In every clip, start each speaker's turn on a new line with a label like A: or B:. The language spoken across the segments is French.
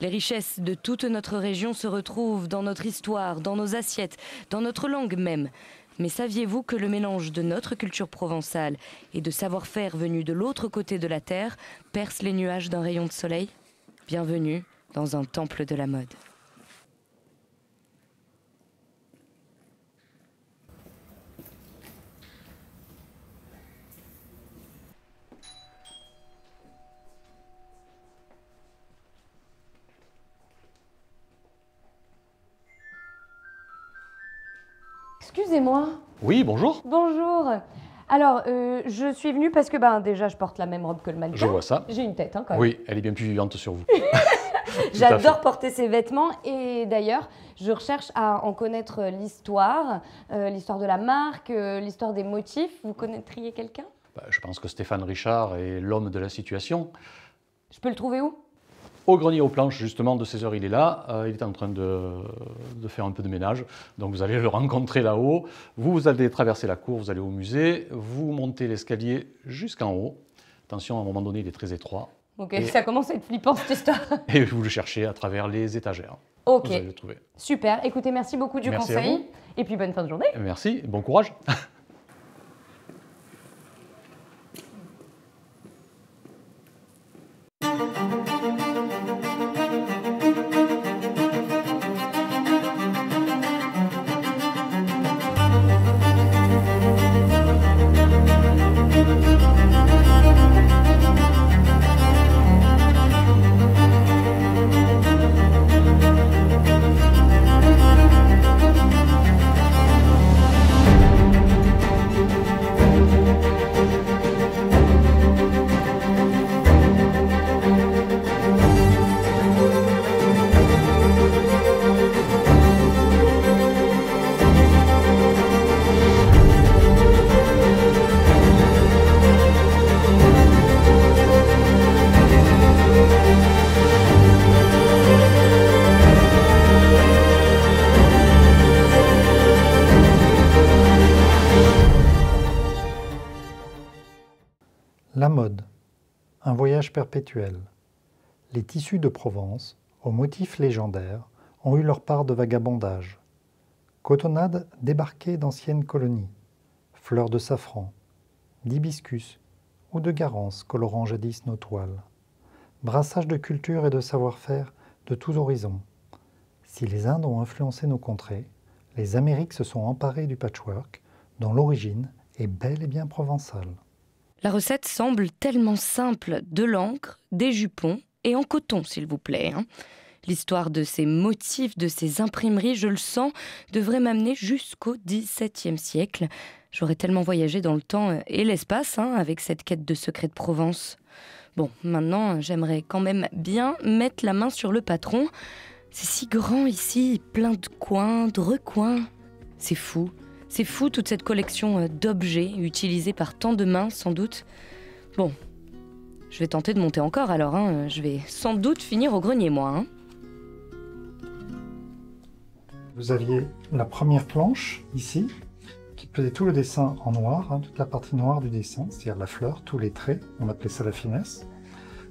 A: Les richesses de toute notre région se retrouvent dans notre histoire, dans nos assiettes, dans notre langue même. Mais saviez-vous que le mélange de notre culture provençale et de savoir-faire venu de l'autre côté de la terre perce les nuages d'un rayon de soleil? Bienvenue dans un temple de la mode.
B: Excusez-moi.
C: Oui, bonjour.
B: Bonjour. Alors, je suis venue parce que déjà, je porte la même robe que le mannequin.
C: Je vois ça.
B: J'ai une tête, quand même.
C: Oui, elle est bien plus vivante sur vous.
B: J'adore porter ces vêtements et d'ailleurs, je recherche à en connaître l'histoire, l'histoire de la marque, l'histoire des motifs. Vous connaîtriez quelqu'un?
C: Je pense que Stéphane Richard est l'homme de la situation.
B: Je peux le trouver où?
C: Au grenier aux planches, justement, de ces heures, il est là. Il est en train de faire un peu de ménage. Donc vous allez le rencontrer là-haut. Vous allez traverser la cour, vous allez au musée. Vous montez l'escalier jusqu'en haut. Attention, à un moment donné, il est très étroit.
B: Ok, ça commence à être flippant cette histoire.
C: Et vous le cherchez à travers les étagères.
B: Ok,
C: vous allez le trouver.
B: Super. Écoutez, merci beaucoup du
C: Merci
B: conseil. Et puis bonne fin de journée.
C: Merci, bon courage.
D: La mode, un voyage perpétuel. Les tissus de Provence, aux motifs légendaires, ont eu leur part de vagabondage. Cotonnades débarquées d'anciennes colonies, fleurs de safran, d'hibiscus ou de garance colorant jadis nos toiles. Brassage de culture et de savoir-faire de tous horizons. Si les Indes ont influencé nos contrées, les Amériques se sont emparées du patchwork, dont l'origine est bel et bien provençale.
A: La recette semble tellement simple, de l'encre, des jupons et en coton, s'il vous plaît. L'histoire de ces motifs, de ces imprimeries, je le sens, devrait m'amener jusqu'au XVIIe siècle. J'aurais tellement voyagé dans le temps et l'espace avec cette quête de secrets de Provence. Bon, maintenant, j'aimerais quand même bien mettre la main sur le patron. C'est si grand ici, plein de coins, de recoins. C'est fou. C'est fou toute cette collection d'objets utilisés par tant de mains, sans doute. Bon, je vais tenter de monter encore alors. Je vais sans doute finir au grenier, moi.
D: Vous aviez la première planche, ici, qui faisait tout le dessin en noir, toute la partie noire du dessin, c'est-à-dire la fleur, tous les traits, on appelait ça la finesse.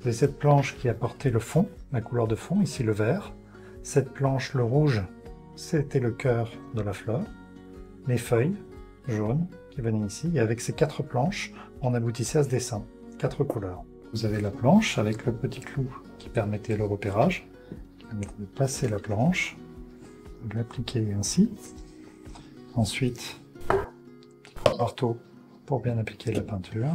D: Vous avez cette planche qui apportait le fond, la couleur de fond, ici le vert. Cette planche, le rouge, c'était le cœur de la fleur. Les feuilles jaunes qui venaient ici, et avec ces 4 planches, on aboutissait à ce dessin, 4 couleurs. Vous avez la planche avec le petit clou qui permettait le repérage, qui permettait de placer la planche, de l'appliquer ainsi. Ensuite, marteau pour bien appliquer la peinture,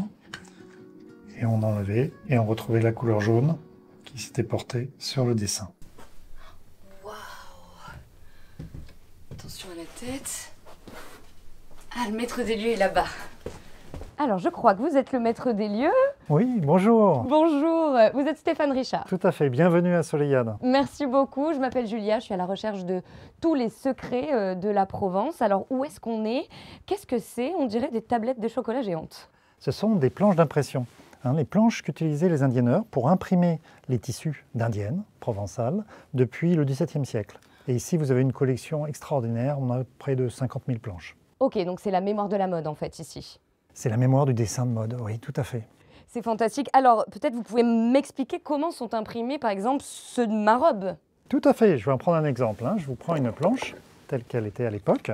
D: et on enlevait et on retrouvait la couleur jaune qui s'était portée sur le dessin.
A: Waouh! Attention à la tête. Ah, le maître des lieux est là-bas.
B: Alors, je crois que vous êtes le maître des lieux.
D: Oui, bonjour.
B: Bonjour, vous êtes Stéphane Richard.
D: Tout à fait, bienvenue à Soleillade.
B: Merci beaucoup, je m'appelle Julia, je suis à la recherche de tous les secrets de la Provence. Alors, où est-ce qu'on est? Qu'est-ce que c'est? On dirait des tablettes de chocolat géantes.
D: Ce sont des planches d'impression. Les planches qu'utilisaient les indienneurs pour imprimer les tissus d'indiennes provençales depuis le XVIIe siècle. Et ici, vous avez une collection extraordinaire, on a près de 50 000 planches.
B: Ok, donc c'est la mémoire de la mode en fait ici.
D: C'est la mémoire du dessin de mode, oui, tout à fait.
B: C'est fantastique. Alors, peut-être vous pouvez m'expliquer comment sont imprimés, par exemple, ceux de ma robe.
D: Tout à fait, je vais en prendre un exemple. Je vous prends une planche telle qu'elle était à l'époque,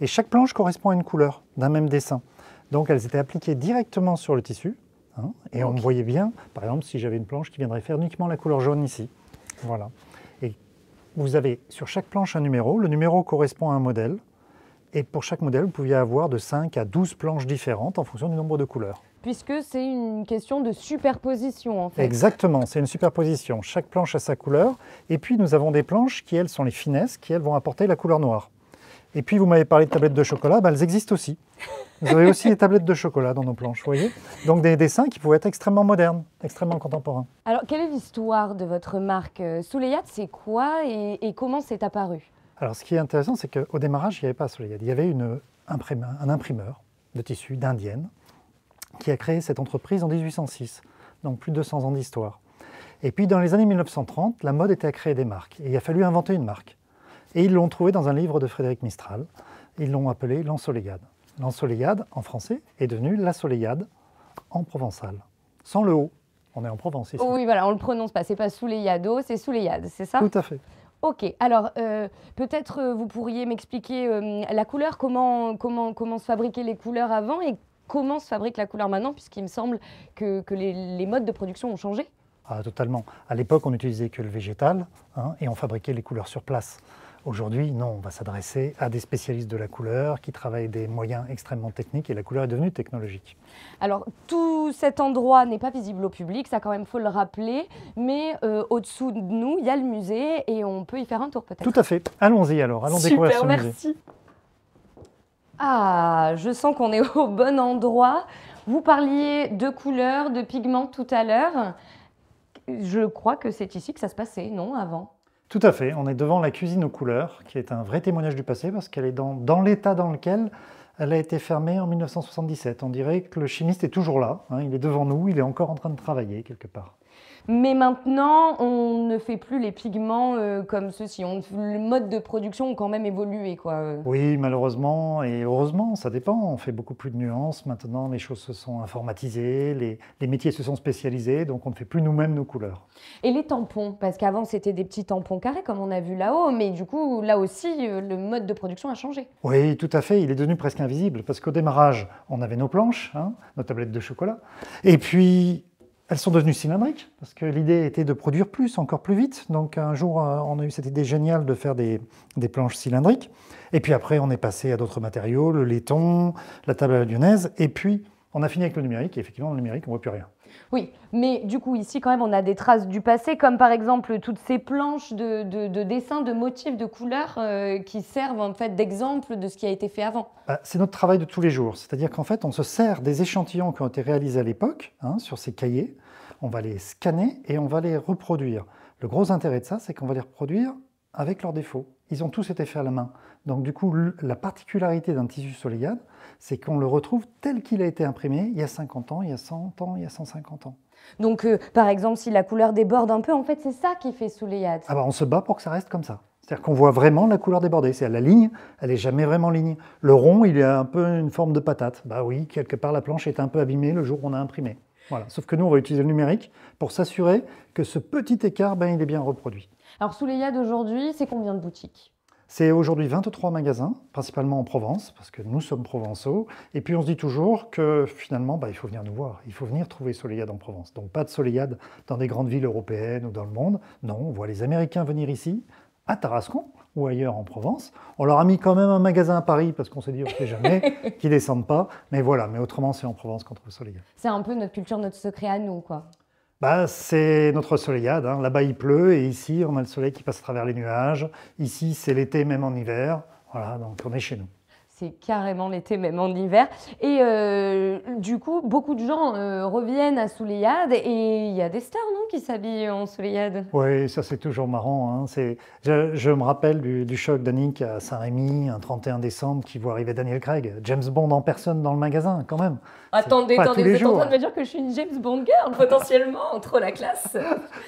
D: et chaque planche correspond à une couleur d'un même dessin. Donc elles étaient appliquées directement sur le tissu, et on voyait bien, par exemple, si j'avais une planche qui viendrait faire uniquement la couleur jaune ici. Voilà. Et vous avez sur chaque planche un numéro, le numéro correspond à un modèle, et pour chaque modèle, vous pouviez avoir de 5 à 12 planches différentes en fonction du nombre de couleurs.
B: Puisque c'est une question de superposition, en fait.
D: Exactement, c'est une superposition. Chaque planche a sa couleur. Et puis, nous avons des planches qui, elles, sont les finesses, qui, elles, vont apporter la couleur noire. Et puis, vous m'avez parlé de tablettes de chocolat, elles existent aussi. Vous avez aussi des tablettes de chocolat dans nos planches, vous voyez. Donc, des dessins qui pouvaient être extrêmement modernes, extrêmement contemporains.
B: Alors, quelle est l'histoire de votre marque Souleyad, c'est quoi et comment c'est apparu?
D: Alors, ce qui est intéressant, c'est qu'au démarrage, il n'y avait pas Souleyad. Il y avait un imprimeur de tissu d'Indienne, qui a créé cette entreprise en 1806, donc plus de 200 ans d'histoire. Et puis dans les années 1930, la mode était à créer des marques, et il a fallu inventer une marque. Et ils l'ont trouvé dans un livre de Frédéric Mistral, ils l'ont appelé l'Ensoleillade. L'Ensoleillade, en français, est devenu la Soleillade en provençal, sans le haut. On est en Provence ici.
B: Oui, voilà, on ne le prononce pas, c'est pas Souleyado, c'est Souleyad, c'est ça?
D: Tout à fait.
B: Ok, alors peut-être vous pourriez m'expliquer la couleur, comment se fabriquaient les couleurs avant et comment se fabrique la couleur maintenant, puisqu'il me semble que les modes de production ont changé.
D: Ah, totalement. À l'époque, on n'utilisait que le végétal et on fabriquait les couleurs sur place. Aujourd'hui, non, on va s'adresser à des spécialistes de la couleur qui travaillent des moyens extrêmement techniques et la couleur est devenue technologique.
B: Alors, tout cet endroit n'est pas visible au public, ça quand même faut le rappeler, mais au-dessous de nous, il y a le musée et on peut y faire un tour peut-être.
D: Tout à fait. Allons-y alors, allons découvrir ce musée.
B: Super, merci. Ah, je sens qu'on est au bon endroit. Vous parliez de couleurs, de pigments tout à l'heure. Je crois que c'est ici que ça se passait, non, avant?
D: Tout à fait. On est devant la cuisine aux couleurs, qui est un vrai témoignage du passé, parce qu'elle est dans l'état dans lequel elle a été fermée en 1977. On dirait que le chimiste est toujours là. Il est devant nous, il est encore en train de travailler quelque part.
B: Mais maintenant, on ne fait plus les pigments comme ceci. Le mode de production a quand même évolué, quoi.
D: Oui, malheureusement et heureusement, ça dépend. On fait beaucoup plus de nuances. Maintenant, les choses se sont informatisées, les métiers se sont spécialisés, donc on ne fait plus nous-mêmes nos couleurs.
B: Et les tampons, parce qu'avant, c'était des petits tampons carrés, comme on a vu là-haut, mais du coup, là aussi, le mode de production a changé.
D: Oui, tout à fait. Il est devenu presque invisible, parce qu'au démarrage, on avait nos planches, nos tablettes de chocolat, et puis elles sont devenues cylindriques, parce que l'idée était de produire plus, encore plus vite. Donc un jour, on a eu cette idée géniale de faire des planches cylindriques. Et puis après, on est passé à d'autres matériaux, le laiton, la table à la lyonnaise. Et puis, on a fini avec le numérique. Et effectivement, le numérique, on ne voit plus rien.
B: Oui, mais du coup, ici, quand même, on a des traces du passé, comme par exemple toutes ces planches de dessins, de motifs, de couleurs qui servent en fait d'exemple de ce qui a été fait avant.
D: C'est notre travail de tous les jours. C'est-à-dire qu'en fait, on se sert des échantillons qui ont été réalisés à l'époque, sur ces cahiers. On va les scanner et on va les reproduire. Le gros intérêt de ça, c'est qu'on va les reproduire avec leurs défauts. Ils ont tous été faits à la main. Donc du coup, la particularité d'un tissu Souleyad, c'est qu'on le retrouve tel qu'il a été imprimé il y a 50 ans, il y a 100 ans, il y a 150 ans.
B: Donc par exemple, si la couleur déborde un peu, en fait, c'est ça qui fait Souleyad.
D: On se bat pour que ça reste comme ça. C'est-à-dire qu'on voit vraiment la couleur déborder. C'est la ligne, elle n'est jamais vraiment ligne. Le rond, il a un peu une forme de patate. Bah oui, quelque part, la planche est un peu abîmée le jour où on a imprimé. Voilà. Sauf que nous, on va utiliser le numérique pour s'assurer que ce petit écart, il est bien reproduit.
B: Alors Souleyad aujourd'hui, c'est combien de boutiques?
D: C'est aujourd'hui 23 magasins, principalement en Provence, parce que nous sommes provençaux. Et puis on se dit toujours que finalement, il faut venir nous voir. Il faut venir trouver Souleyad en Provence. Donc pas de Souleyad dans des grandes villes européennes ou dans le monde. Non, on voit les Américains venir ici, à Tarascon ou ailleurs en Provence. On leur a mis quand même un magasin à Paris, parce qu'on s'est dit, on ne sait jamais, qu'ils ne descendent pas. Mais voilà, mais autrement, c'est en Provence qu'on trouve Souleyad.
B: C'est un peu notre culture, notre secret à nous, quoi.
D: C'est notre Souleyad. Là-bas, il pleut et ici, on a le soleil qui passe à travers les nuages. Ici, c'est l'été, même en hiver. Voilà, donc on est chez nous.
B: C'est carrément l'été, même en hiver. Et du coup, beaucoup de gens reviennent à Souleyad et il y a des stars, non, qui s'habillent en Souleyad.
D: Oui, ça c'est toujours marrant. Je me rappelle du choc d'Annick à Saint-Rémy, un 31 décembre, qui voit arriver Daniel Craig. James Bond en personne dans le magasin, quand même.
B: Attendez, vous êtes en train de me dire que je suis une James Bond girl, potentiellement, trop la classe.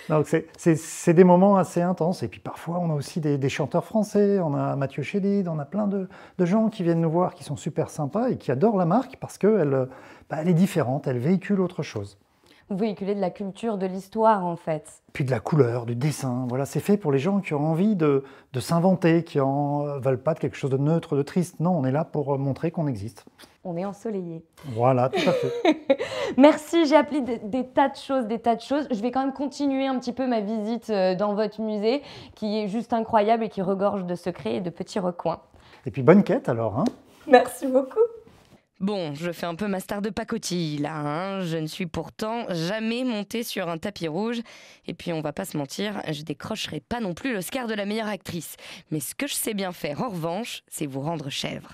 D: Donc c'est des moments assez intenses. Et puis parfois, on a aussi des chanteurs français. On a Mathieu Chédid, on a plein de gens qui viennent nous voir, qui sont super sympas et qui adorent la marque parce qu'elle est différente, elle véhicule autre chose.
B: Vous véhiculez de la culture, de l'histoire en fait.
D: Puis de la couleur, du dessin. Voilà, c'est fait pour les gens qui ont envie de s'inventer, qui en veulent pas de quelque chose de neutre, de triste. Non, on est là pour montrer qu'on existe.
B: On est ensoleillé.
D: Voilà, tout à fait.
B: Merci, j'ai appris des tas de choses, des tas de choses. Je vais quand même continuer un petit peu ma visite dans votre musée, qui est juste incroyable et qui regorge de secrets et de petits recoins.
D: Et puis bonne quête alors, hein.
B: Merci beaucoup.
A: Bon, je fais un peu ma star de pacotille là, hein. Je ne suis pourtant jamais montée sur un tapis rouge. Et puis on va pas se mentir, je décrocherai pas non plus l'Oscar de la meilleure actrice. Mais ce que je sais bien faire en revanche, c'est vous rendre chèvre.